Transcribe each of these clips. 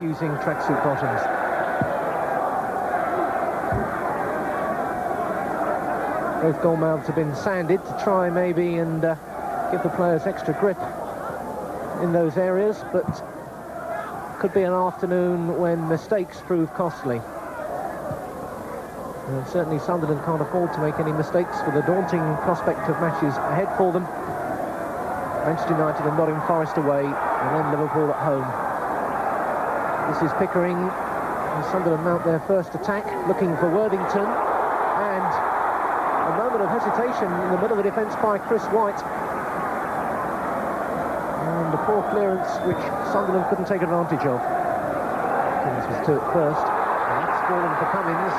using tracksuit bottoms. Both goal mouths have been sanded to try maybe and give the players extra grip in those areas, but could be an afternoon when mistakes prove costly. And certainly Sunderland can't afford to make any mistakes with the daunting prospect of matches ahead for them. Manchester United and Nottingham Forest away, and then Liverpool at home. This is Pickering, and Sunderland mount their first attack, looking for Worthington, and a moment of hesitation in the middle of the defence by Chris White. And a poor clearance which Sunderland couldn't take advantage of. Cummins was to it first, and that's fallen for Cummins.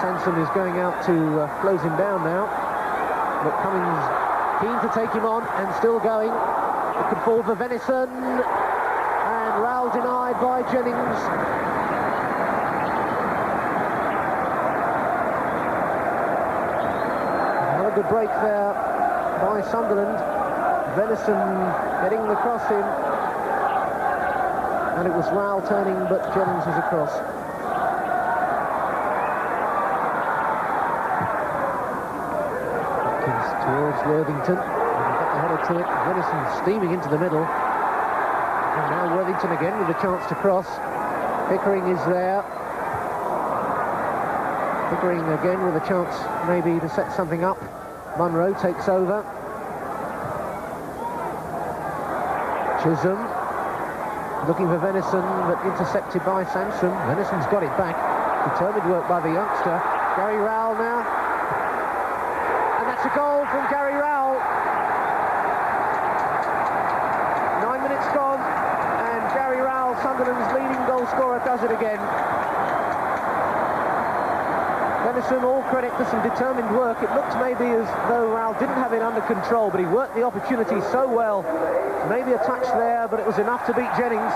Sanson is going out to close him down now, but Cummins keen to take him on and still going. It could fall for Venison, and Rowell denied by Jennings. Another good break there by Sunderland. Venison getting the cross in, and it was Rowell turning, but Jennings was across. Towards Worthington, and got the header to it. Venison steaming into the middle, and now Worthington again with a chance to cross. Pickering is there. Pickering again with a chance maybe to set something up. Munro takes over. Chisholm looking for Venison, but intercepted by Sanson. Venison's got it back. Determined work by the youngster. Gary Rowell now. That's a goal from Gary Rowell. 9 minutes gone, and Gary Rowell, Sunderland's leading goal scorer, does it again. Venison, all credit for some determined work. It looked maybe as though Rowell didn't have it under control, but he worked the opportunity so well. Maybe a touch there, but it was enough to beat Jennings.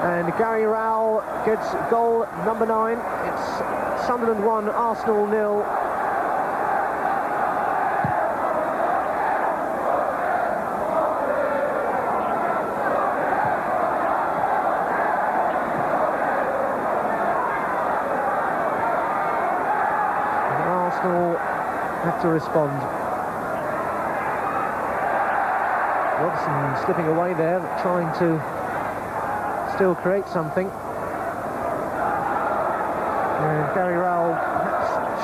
And Gary Rowell gets goal number 9. It's Sunderland 1, Arsenal 0. Arsenal have to respond. Robson slipping away there, trying to still create something. And Gary Rowell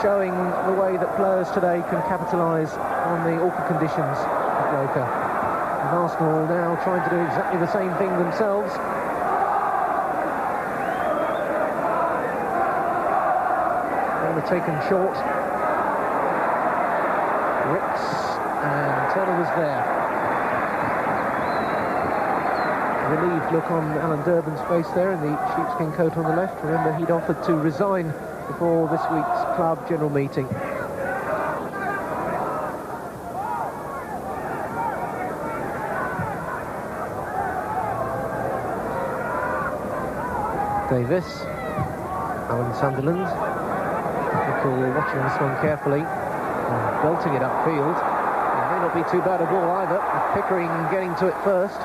showing the way that players today can capitalise on the awkward conditions at Roker. And Arsenal now trying to do exactly the same thing themselves. Taken short. Ricks, and Turner was there. Relieved look on Alan Durbin's face there in the sheepskin coat on the left. Remember, he'd offered to resign before this week's club general meeting. Davis, Alan Sunderland. Watching this one carefully, and belting it upfield. It may not be too bad a ball either, with Pickering getting to it first.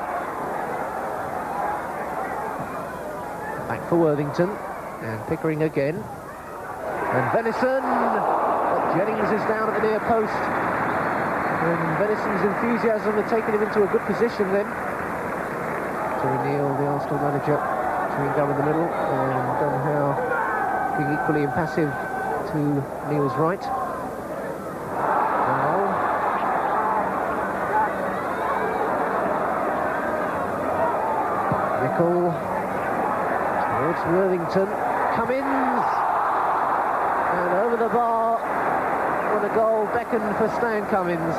Back for Worthington, and Pickering again. And Venison, but Jennings is down at the near post. And Venison's enthusiasm had taken him into a good position then. Terry Neal, the Arsenal manager, chewing gum in the middle, and Dunhow being equally impassive to Neil's right. Nicol towards Worthington. Cummins, and over the bar when a goal beckoned for Stan Cummins.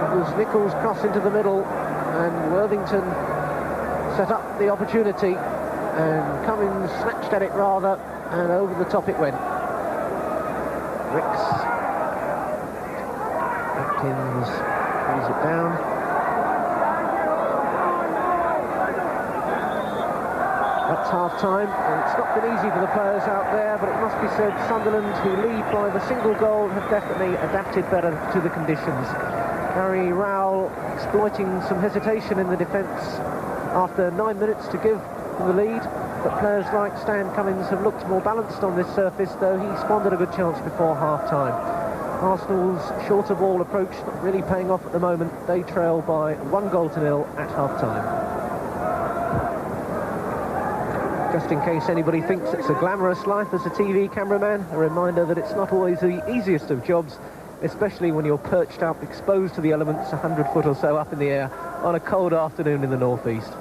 It was Nicol's cross into the middle, and Worthington set up the opportunity. And Cummins snatched at it rather, and over the top it went. Ricks. Atkins pulls it down. That's half-time, and it's not been easy for the players out there, but it must be said Sunderland, who lead by the single goal, have definitely adapted better to the conditions. Gary Rowell exploiting some hesitation in the defence after 9 minutes to give the lead, but players like Stan Cummins have looked more balanced on this surface, though he squandered a good chance before half-time. Arsenal's shorter ball approach not really paying off at the moment. They trail by 1-0 at half-time. Just in case anybody thinks it's a glamorous life as a TV cameraman, a reminder that it's not always the easiest of jobs, especially when you're perched up, exposed to the elements 100 foot or so up in the air on a cold afternoon in the northeast.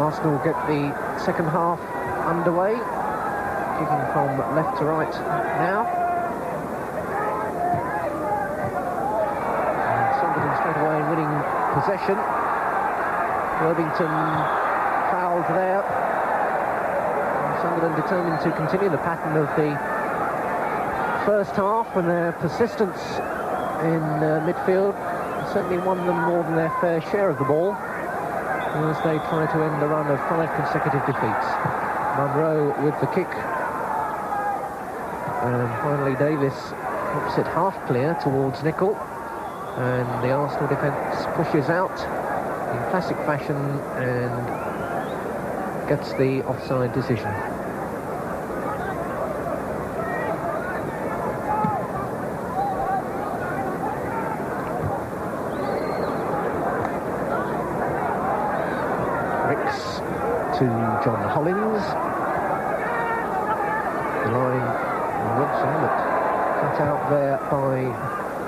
Arsenal get the second half underway, kicking from left to right now. And Sunderland straight away winning possession. Worthington fouled there. And Sunderland determined to continue the pattern of the first half, and their persistence in midfield certainly won them more than their fair share of the ball as they try to end the run of 5 consecutive defeats. Munro with the kick, and finally Davis pops it half clear towards Nicol, and the Arsenal defence pushes out in classic fashion and gets the offside decision. To John Hollins. The line Robson, but cut out there by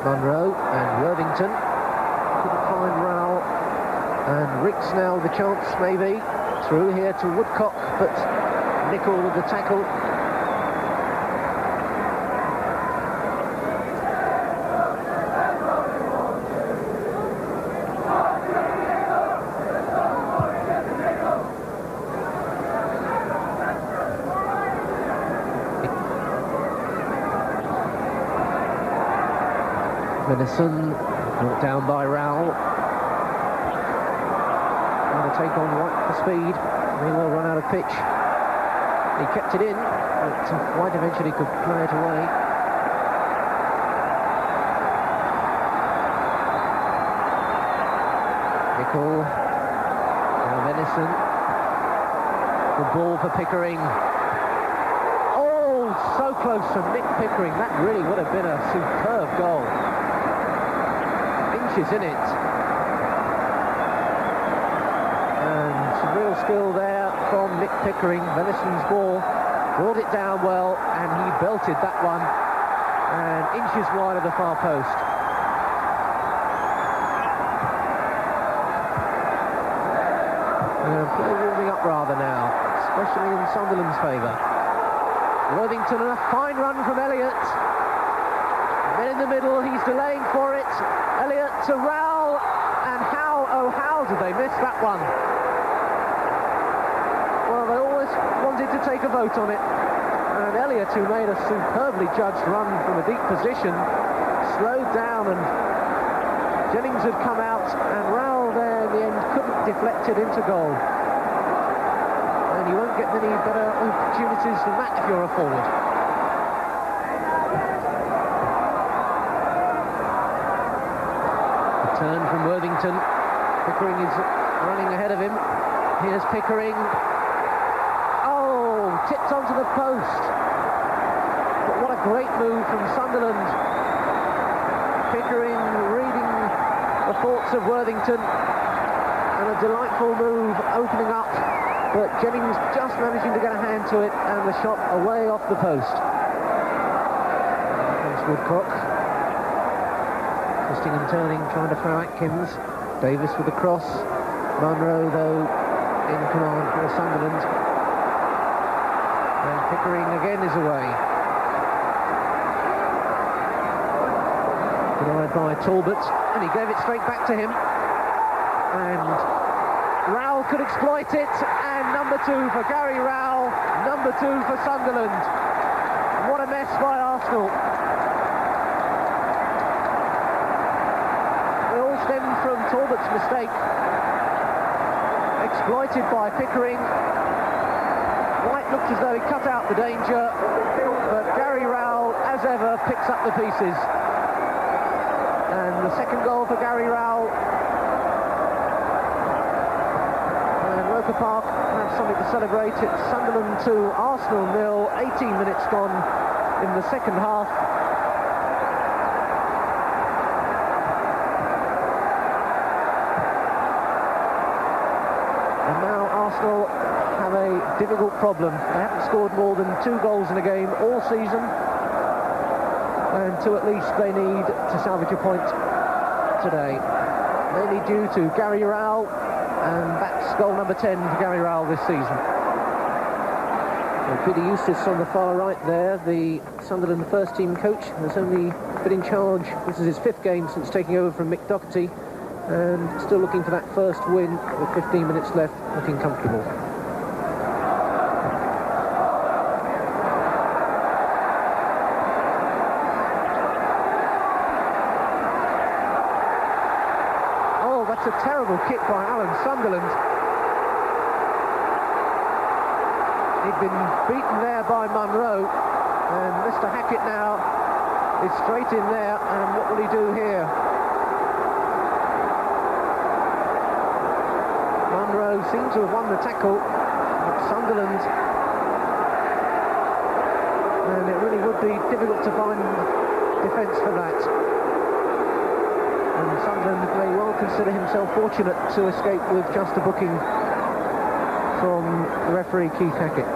Munro, and Worthington couldn't find Rowell, and Ricks now the chance maybe through here to Woodcock, but Nicol with the tackle. Venison brought down by Rowell. Trying to take on White for speed. He will run out of pitch. He kept it in, but White eventually could play it away. Nicol. Now Venison. The ball for Pickering. Oh, so close from Nick Pickering. That really would have been a superb goal. Inches in it, and some real skill there from Nick Pickering. Venison's ball, brought it down well, and he belted that one, and inches wide of the far post. Play warming up rather now, especially in Sunderland's favour. Worthington, and a fine run from Elliott. Then in the middle, he's delaying for it. Elliott to Rowell, and how, oh how did they miss that one? Well, they always wanted to take a vote on it. And Elliott, who made a superbly judged run from a deep position, slowed down, and Jennings had come out, and Rowell there in the end couldn't deflect it into goal. And you won't get many better opportunities than that if you're a forward. Turn from Worthington. Pickering is running ahead of him. Here's Pickering. Oh, tipped onto the post. But what a great move from Sunderland. Pickering reading the thoughts of Worthington, and a delightful move opening up, but Jennings just managing to get a hand to it, and the shot away off the post. There's Woodcock. Twisting and turning, trying to throw Atkins. Davis with the cross. Munro, though, in command for Sunderland. And Pickering again is away. Denied by Talbot, and he gave it straight back to him. And Rowell could exploit it, and number 2 for Gary Rowell, number 2 for Sunderland. What a mess by Arsenal. Stemmed from Talbot's mistake, exploited by Pickering. White looked as though he cut out the danger, but Gary Rowell, as ever, picks up the pieces. And the second goal for Gary Rowell. And Roker Park have something to celebrate. It's Sunderland 2, Arsenal 0, 18 minutes gone in the second half. And now Arsenal have a difficult problem. They haven't scored more than 2 goals in a game all season. And 2 at least they need to salvage a point today. Mainly due to Gary Rowell, and that's goal number 10 for Gary Rowell this season. Well, Peter Eustace on the far right there, the Sunderland first team coach, has only been in charge, this is his 5th game since taking over from Mick Doherty, and still looking for that first win with 15 minutes left, looking comfortable. That's a terrible kick by Alan Sunderland. He'd been beaten there by Munro, and Mr. Hackett now is straight in there, and what will he do here? Munro seems to have won the tackle, but Sunderland, and it really would be difficult to find defence for that. And Sunderland may well consider himself fortunate to escape with just a booking from the referee Keith Hackett.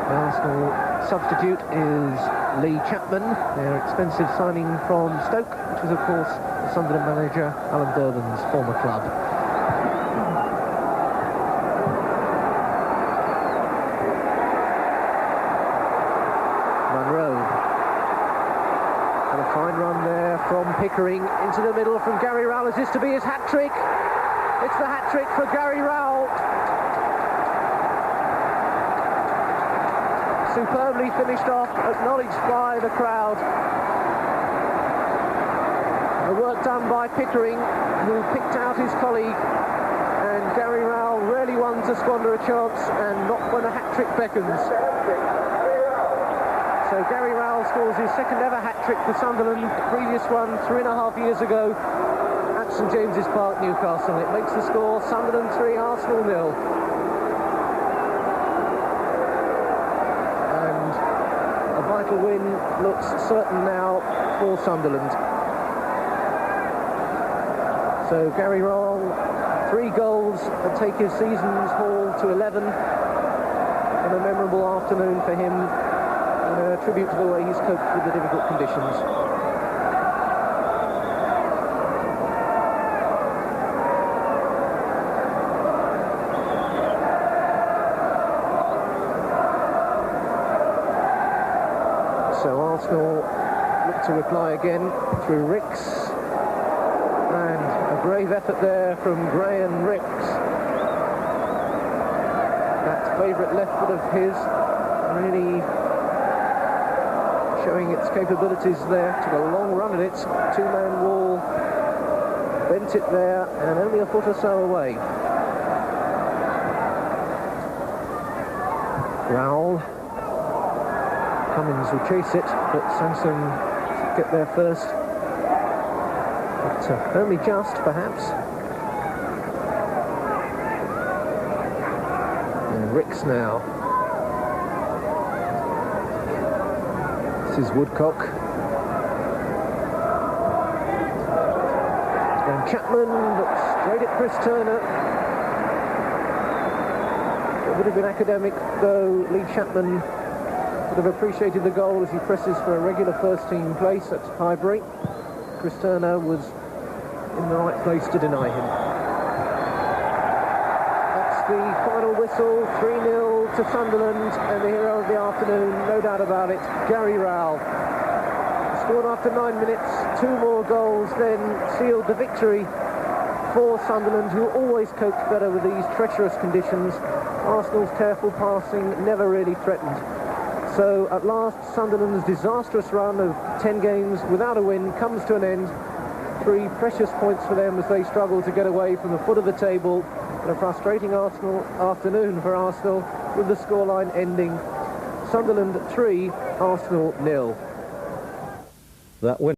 The Arsenal substitute is Lee Chapman, their expensive signing from Stoke, which is of course the Sunderland manager Alan Durban's former club. Fine run there from Pickering into the middle from Gary Rowell. Is this to be his hat-trick? It's the hat-trick for Gary Rowell. Superbly finished off, acknowledged by the crowd. The work done by Pickering, who picked out his colleague, and Gary Rowell really one to squander a chance, and not when a hat-trick beckons. So Gary Rowell scores his 2nd ever hat-trick for Sunderland, the previous one 3.5 years ago at St James's Park, Newcastle. It makes the score Sunderland 3, Arsenal 0. And a vital win looks certain now for Sunderland. So Gary Rowell, 3 goals that take his season's haul to 11. And a memorable afternoon for him. A tribute to the way he's coped with the difficult conditions. So Arsenal look to reply again through Ricks, and a brave effort there from Graham Ricks. That favourite left foot of his really showing its capabilities there. Took a long run at it, 2-man wall, bent it there, and only a foot or so away. Rowell, Cummins will chase it, but Sanson get there first. But only just, perhaps. And Ricks now. This is Woodcock. And Chapman looks straight at Chris Turner. It would have been academic, though Lee Chapman would have appreciated the goal as he presses for a regular first-team place at Highbury. Chris Turner was in the right place to deny him. That's the final whistle, 3-0 to Sunderland, and the hero of the afternoon, no doubt about it, Gary Rowell. Scored after 9 minutes, 2 more goals then sealed the victory for Sunderland, who always coped better with these treacherous conditions. Arsenal's careful passing never really threatened. So at last, Sunderland's disastrous run of 10 games without a win comes to an end. 3 precious points for them as they struggle to get away from the foot of the table. And a frustrating Arsenal afternoon for Arsenal, with the scoreline ending Sunderland 3, Arsenal 0. That win.